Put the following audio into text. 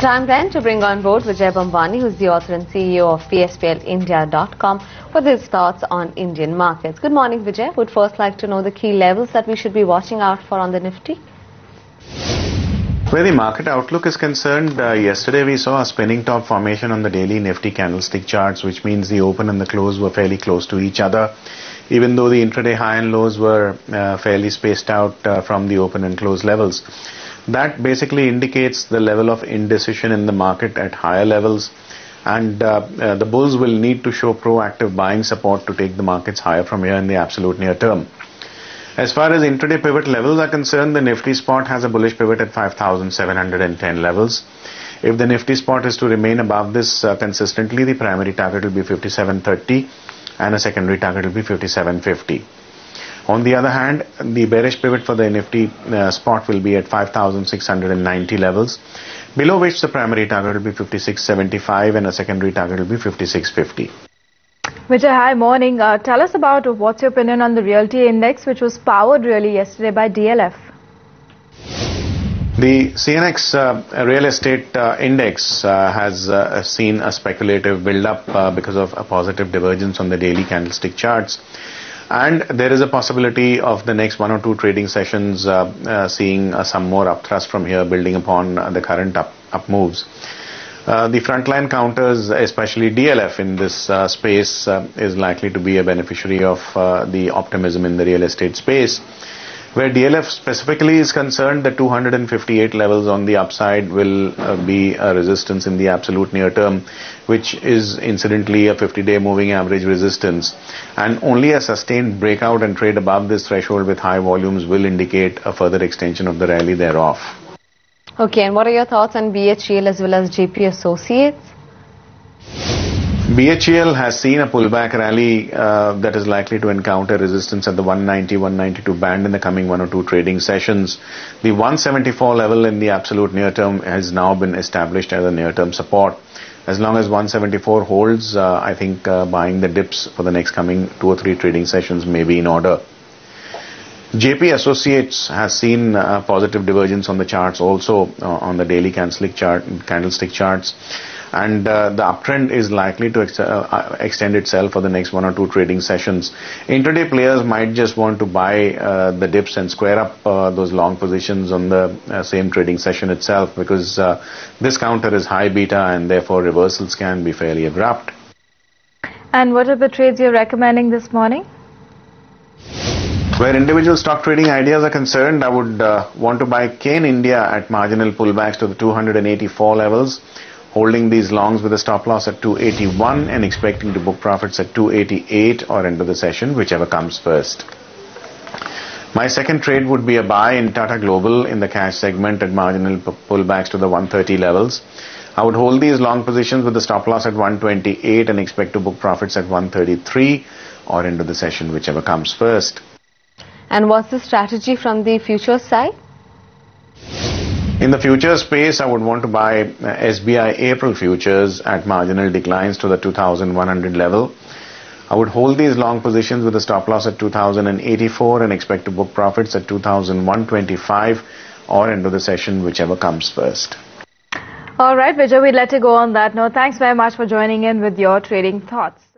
Time then to bring on board Vijay Bhambwani, who is the author and CEO of PSPLindia.com, with his thoughts on Indian markets. Good morning, Vijay. Would first like to know the key levels that we should be watching out for on the Nifty. Where the market outlook is concerned, yesterday we saw a spinning top formation on the daily Nifty candlestick charts, which means the open and the close were fairly close to each other, even though the intraday high and lows were fairly spaced out from the open and close levels. That basically indicates the level of indecision in the market at higher levels, and the bulls will need to show proactive buying support to take the markets higher from here in the absolute near term. As far as intraday pivot levels are concerned, the Nifty spot has a bullish pivot at 5,710 levels. If the Nifty spot is to remain above this consistently, the primary target will be 5730 and a secondary target will be 5750. On the other hand, the bearish pivot for the Nifty spot will be at 5,690 levels, below which the primary target will be 5675 and a secondary target will be 5650. Vijay, hi, morning. Tell us about what's your opinion on the Realty index, which was powered really yesterday by DLF. The CNX real estate index has seen a speculative build-up because of a positive divergence on the daily candlestick charts. And there is a possibility of the next one or two trading sessions seeing some more upthrust from here, building upon the current up moves. The frontline counters, especially DLF in this space, is likely to be a beneficiary of the optimism in the real estate space. Where DLF specifically is concerned, the 258 levels on the upside will be a resistance in the absolute near term, which is incidentally a 50-day moving average resistance. And only a sustained breakout and trade above this threshold with high volumes will indicate a further extension of the rally thereof. Okay, and what are your thoughts on BHEL as well as JP Associates? BHEL has seen a pullback rally that is likely to encounter resistance at the 190-192 band in the coming one or two trading sessions. The 174 level in the absolute near term has now been established as a near term support. As long as 174 holds, I think buying the dips for the next coming 2 or 3 trading sessions may be in order. JP Associates has seen positive divergence on the charts also on the daily candlestick charts. And the uptrend is likely to extend itself for the next 1 or 2 trading sessions. Intraday players might just want to buy the dips and square up those long positions on the same trading session itself, because this counter is high beta and therefore reversals can be fairly abrupt. And what are the trades you're recommending this morning? Where individual stock trading ideas are concerned, I would want to buy Kane India at marginal pullbacks to the 284 levels, holding these longs with a stop loss at 281 and expecting to book profits at 288 or end of the session, whichever comes first. My second trade would be a buy in Tata Global in the cash segment at marginal pullbacks to the 130 levels. I would hold these long positions with a stop loss at 128 and expect to book profits at 133 or end of the session, whichever comes first. And what's the strategy from the futures side? In the future space, I would want to buy SBI April futures at marginal declines to the 2100 level. I would hold these long positions with a stop loss at 2084 and expect to book profits at 2125 or end of the session, whichever comes first. All right, Vijay, we'd let you go on that note. Thanks very much for joining in with your trading thoughts.